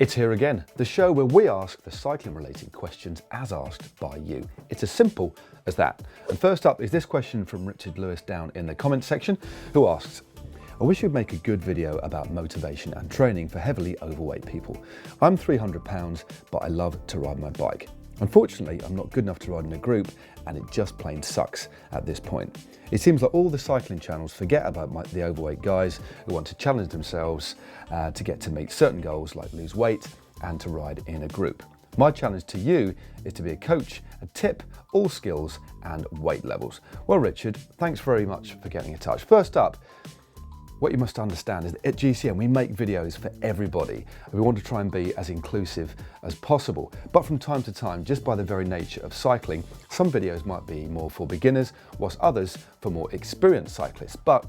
It's here again, the show where we ask the cycling related questions as asked by you. It's as simple as that. And first up is this question from Richard Lewis down in the comments section, who asks, I wish you'd make a good video about motivation and training for heavily overweight people. I'm 300 pounds, but I love to ride my bike. Unfortunately, I'm not good enough to ride in a group and it just plain sucks at this point. It seems like all the cycling channels forget about the overweight guys who want to challenge themselves to get to meet certain goals like lose weight and to ride in a group. My challenge to you is to be a coach, a tip, all skills and weight levels. Well, Richard, thanks very much for getting in touch. First up, what you must understand is that at GCN we make videos for everybody. We want to try and be as inclusive as possible. But from time to time, just by the very nature of cycling, some videos might be more for beginners, whilst others for more experienced cyclists. But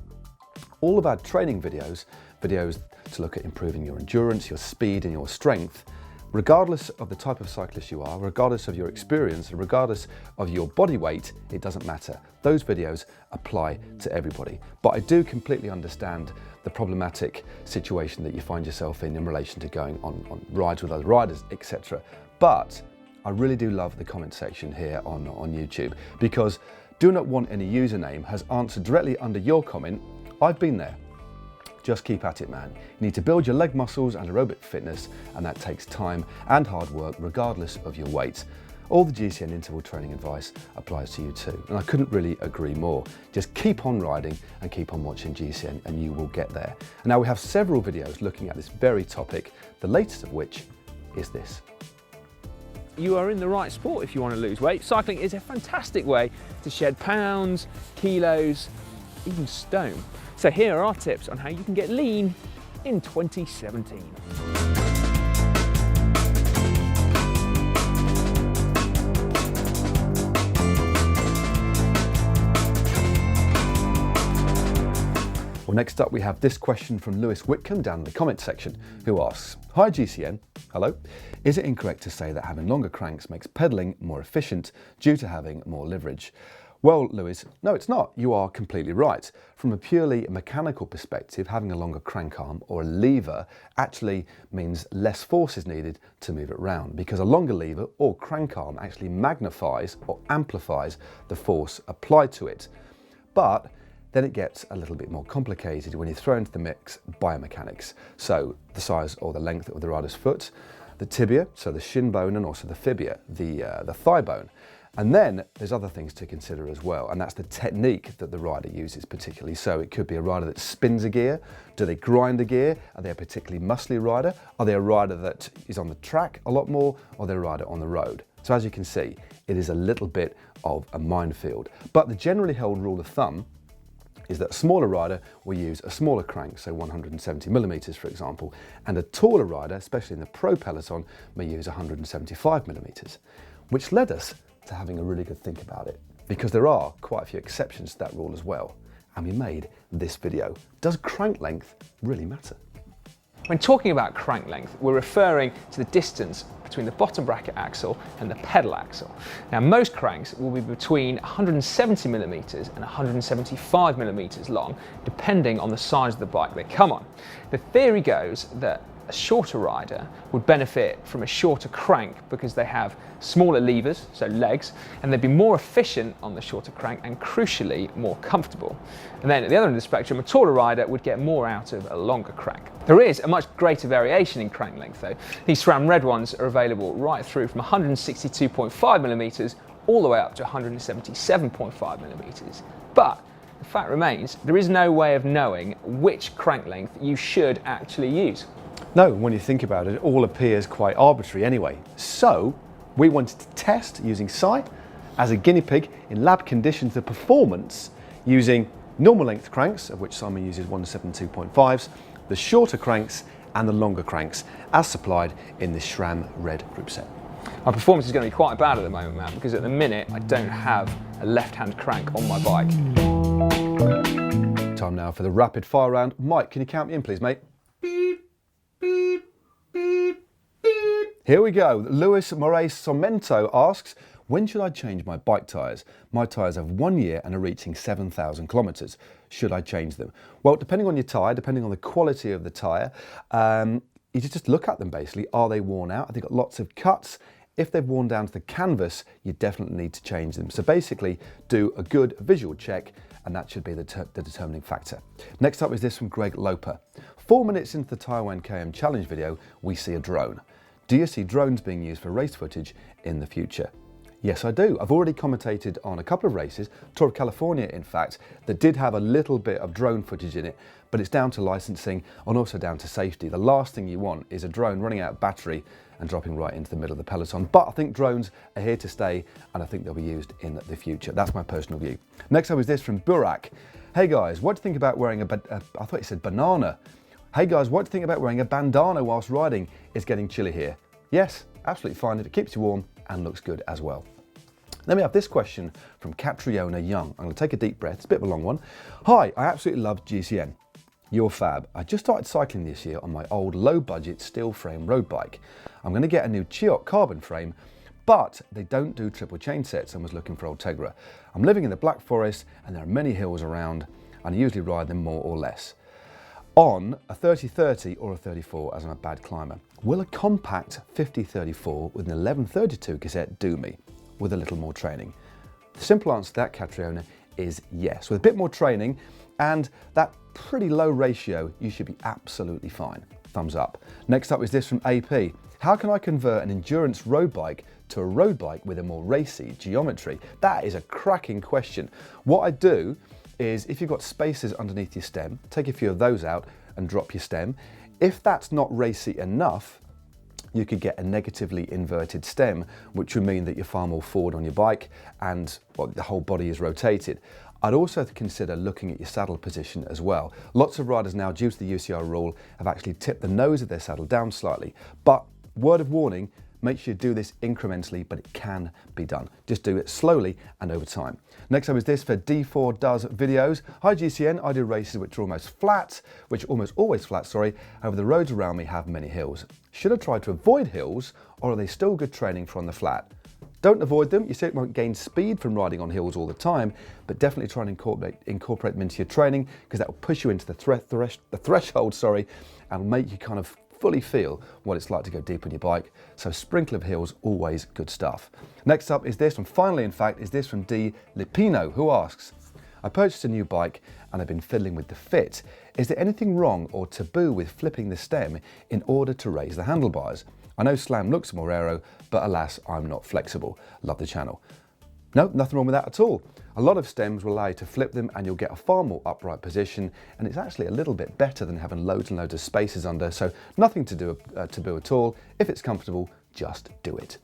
all of our training videos to look at improving your endurance, your speed and your strength, regardless of the type of cyclist you are, regardless of your experience, and regardless of your body weight, it doesn't matter. Those videos apply to everybody. But I do completely understand the problematic situation that you find yourself in relation to going on rides with other riders, etc. But I really do love the comment section here on YouTube, because Do Not Want Any Username has answered directly under your comment, I've been there. Just keep at it, man. You need to build your leg muscles and aerobic fitness, and that takes time and hard work regardless of your weight. All the GCN interval training advice applies to you too, and I couldn't really agree more. Just keep on riding and keep on watching GCN and you will get there. And now we have several videos looking at this very topic, the latest of which is this. You are in the right sport if you want to lose weight. Cycling is a fantastic way to shed pounds, kilos, even stone. So here are our tips on how you can get lean in 2017. Well, next up we have this question from Lewis Whitcomb down in the comments section, who asks, Hi GCN, hello. Is it incorrect to say that having longer cranks makes pedalling more efficient due to having more leverage? Well, Lewis, no, it's not. You are completely right. From a purely mechanical perspective, having a longer crank arm or a lever actually means less force is needed to move it round, because a longer lever or crank arm actually magnifies or amplifies the force applied to it. But then it gets a little bit more complicated when you throw into the mix biomechanics. So the size or the length of the rider's foot, the tibia, so the shin bone, and also the fibia, the thigh bone. And then there's other things to consider as well, and that's the technique that the rider uses particularly. So it could be a rider that spins a gear. Do they grind a gear? Are they a particularly muscly rider? Are they a rider that is on the track a lot more, or are they a rider on the road? So as you can see, it is a little bit of a minefield. But the generally held rule of thumb is that a smaller rider will use a smaller crank, so 170 millimeters for example, and a taller rider, especially in the pro peloton, may use 175 millimeters, which led us to having a really good think about it, because there are quite a few exceptions to that rule as well, and we made this video. Does crank length really matter? When talking about crank length, we're referring to the distance between the bottom bracket axle and the pedal axle. Now, most cranks will be between 170 millimeters and 175 millimeters long, depending on the size of the bike they come on. The theory goes that a shorter rider would benefit from a shorter crank because they have smaller levers, so legs, and they'd be more efficient on the shorter crank and crucially more comfortable. And then at the other end of the spectrum, a taller rider would get more out of a longer crank. There is a much greater variation in crank length though. These SRAM red ones are available right through from 162.5 millimeters all the way up to 177.5 millimeters. But the fact remains, there is no way of knowing which crank length you should actually use. No, when you think about it, it all appears quite arbitrary anyway. So we wanted to test using Cy as a guinea pig in lab conditions the performance using normal length cranks, of which Simon uses 172.5s, the shorter cranks and the longer cranks as supplied in this SRAM red group set. My performance is going to be quite bad at the moment, Matt, because at the minute I don't have a left-hand crank on my bike. Time now for the rapid fire round. Mike, can you count me in please, mate? Here we go. Luis Moraes Somento asks, when should I change my bike tyres? My tyres have 1 year and are reaching 7,000 kilometres. Should I change them? Well, depending on your tyre, depending on the quality of the tyre, you just look at them basically. Are they worn out? Have they got lots of cuts? If they've worn down to the canvas, you definitely need to change them. So basically do a good visual check, and that should be the determining factor. Next up is this from Greg Loper. 4 minutes into the Taiwan KM challenge video, we see a drone. Do you see drones being used for race footage in the future? Yes, I do. I've already commentated on a couple of races, Tour of California in fact, that did have a little bit of drone footage in it, but it's down to licensing and also down to safety. The last thing you want is a drone running out of battery and dropping right into the middle of the peloton. But I think drones are here to stay, and I think they'll be used in the future. That's my personal view. Next up is this from Burak. Hey guys, what do you think about wearing I thought you said banana. Hey guys, what do you think about wearing a bandana whilst riding? It's getting chilly here. Yes, absolutely fine if it keeps you warm and looks good as well. Then we have this question from Catriona Young. I'm going to take a deep breath, it's a bit of a long one. Hi, I absolutely love GCN. You're fab. I just started cycling this year on my old low budget steel frame road bike. I'm going to get a new Chiok carbon frame, but they don't do triple chain sets and was looking for Ultegra. I'm living in the Black Forest and there are many hills around and I usually ride them more or less. On a 30-30 or a 34 as I'm a bad climber. Will a compact 50-34 with an 11-32 cassette do me with a little more training? The simple answer to that, Catriona, is yes. With a bit more training and that pretty low ratio, you should be absolutely fine. Thumbs up. Next up is this from AP. How can I convert an endurance road bike to a road bike with a more racy geometry? That is a cracking question. What I do is if you've got spaces underneath your stem, take a few of those out and drop your stem. If that's not racy enough, you could get a negatively inverted stem, which would mean that you're far more forward on your bike and the whole body is rotated. I'd also consider looking at your saddle position as well. Lots of riders now, due to the UCI rule, have actually tipped the nose of their saddle down slightly. But word of warning, make sure you do this incrementally, but it can be done. Just do it slowly and over time. Next up is this for D4 Does Videos. Hi GCN, I do races which are almost always flat, however the roads around me have many hills. Should I try to avoid hills, or are they still good training for on the flat? Don't avoid them. You certainly won't gain speed from riding on hills all the time, but definitely try and incorporate them into your training, because that will push you into the threshold, and will make you kind of fully feel what it's like to go deep on your bike. So sprinkle of hills, always good stuff. Next up is this, and finally in fact, is this from D. Lipino, who asks, I purchased a new bike and I've been fiddling with the fit. Is there anything wrong or taboo with flipping the stem in order to raise the handlebars? I know slam looks more aero, but alas, I'm not flexible. Love the channel. No, nothing wrong with that at all. A lot of stems will allow you to flip them and you'll get a far more upright position, and it's actually a little bit better than having loads and loads of spaces under, so nothing to do taboo at all. If it's comfortable, just do it.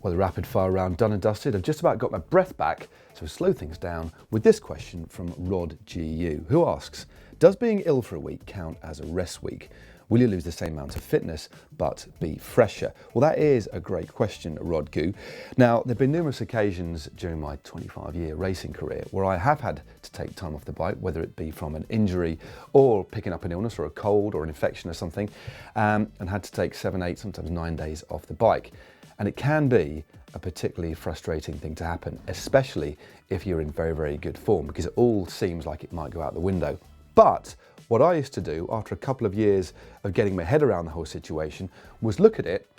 Well, the rapid fire round done and dusted. I've just about got my breath back, so we'll slow things down with this question from Rod GU, who asks, does being ill for a week count as a rest week? Will you lose the same amount of fitness but be fresher? Well, that is a great question, Rod Goo. Now, there have been numerous occasions during my 25-year racing career where I have had to take time off the bike, whether it be from an injury or picking up an illness or a cold or an infection or something, and had to take 7, 8, sometimes 9 days off the bike. And it can be a particularly frustrating thing to happen, especially if you're in very, very good form, because it all seems like it might go out the window. But what I used to do after a couple of years of getting my head around the whole situation was look at it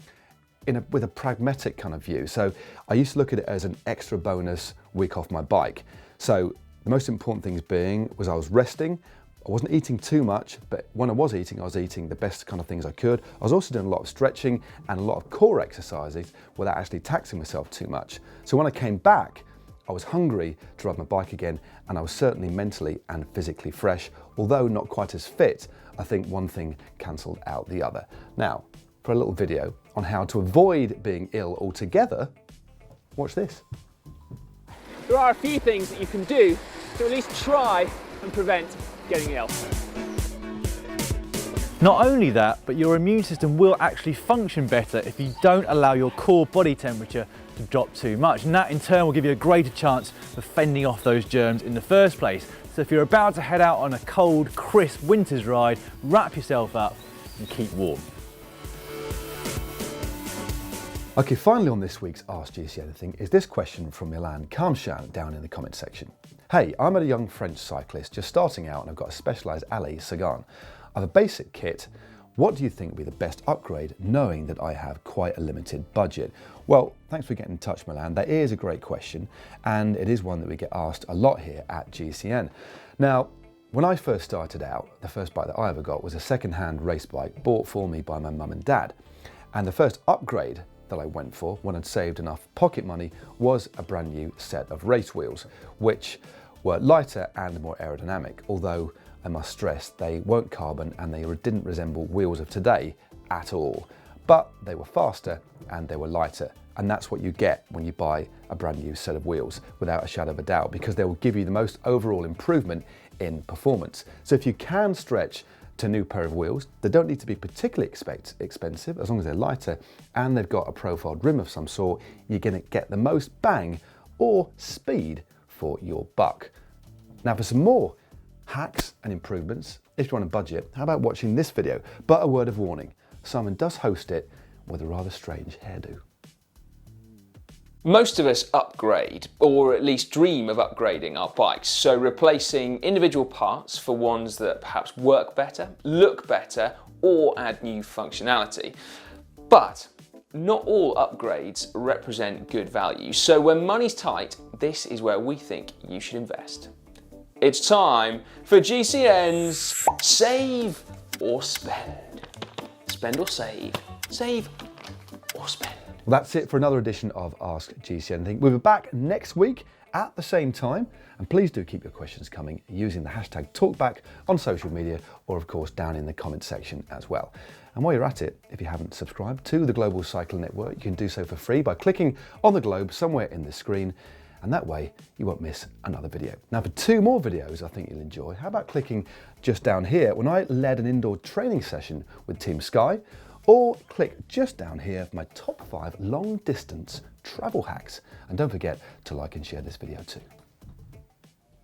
with a pragmatic kind of view. So I used to look at it as an extra bonus week off my bike. So the most important things being was I was resting. I wasn't eating too much, but when I was eating the best kind of things I could. I was also doing a lot of stretching and a lot of core exercises without actually taxing myself too much. So when I came back, I was hungry to ride my bike again, and I was certainly mentally and physically fresh, although not quite as fit. I think one thing cancelled out the other. Now, for a little video on how to avoid being ill altogether, watch this. There are a few things that you can do to at least try and prevent getting ill. Not only that, but your immune system will actually function better if you don't allow your core body temperature to drop too much, and that in turn will give you a greater chance of fending off those germs in the first place. So if you're about to head out on a cold, crisp winter's ride, wrap yourself up and keep warm. Okay, finally on this week's Ask GCN Anything is this question from Milan Kamshan down in the comment section. Hey, I'm a young French cyclist just starting out and I've got a specialised Alpe Sagan. I have a basic kit. What do you think would be the best upgrade, knowing that I have quite a limited budget? Well, thanks for getting in touch, Milan. That is a great question, and it is one that we get asked a lot here at GCN. Now, when I first started out, the first bike that I ever got was a second-hand race bike bought for me by my mum and dad. And the first upgrade that I went for, when I'd saved enough pocket money, was a brand new set of race wheels, which were lighter and more aerodynamic, although I must stress they weren't carbon and they didn't resemble wheels of today at all. But they were faster and they were lighter, and that's what you get when you buy a brand new set of wheels, without a shadow of a doubt, because they will give you the most overall improvement in performance. So if you can stretch to a new pair of wheels, they don't need to be particularly expensive, as long as they're lighter and they've got a profiled rim of some sort, you're going to get the most bang or speed for your buck. Now, for some more hacks and improvements, if you're on a budget, how about watching this video? But a word of warning, Simon does host it with a rather strange hairdo. Most of us upgrade, or at least dream of upgrading our bikes, so replacing individual parts for ones that perhaps work better, look better, or add new functionality. But not all upgrades represent good value, so when money's tight, this is where we think you should invest. It's time for GCN's Save or Spend. Spend or save, save or spend. Well, that's it for another edition of Ask GCN Anything. We'll be back next week at the same time, and please do keep your questions coming using the hashtag TalkBack on social media, or of course down in the comment section as well. And while you're at it, if you haven't subscribed to the Global Cycling Network, you can do so for free by clicking on the globe somewhere in the screen, and that way you won't miss another video. Now, for 2 more videos I think you'll enjoy, how about clicking just down here when I led an indoor training session with Team Sky, or click just down here for my top 5 long distance travel hacks. And don't forget to like and share this video too.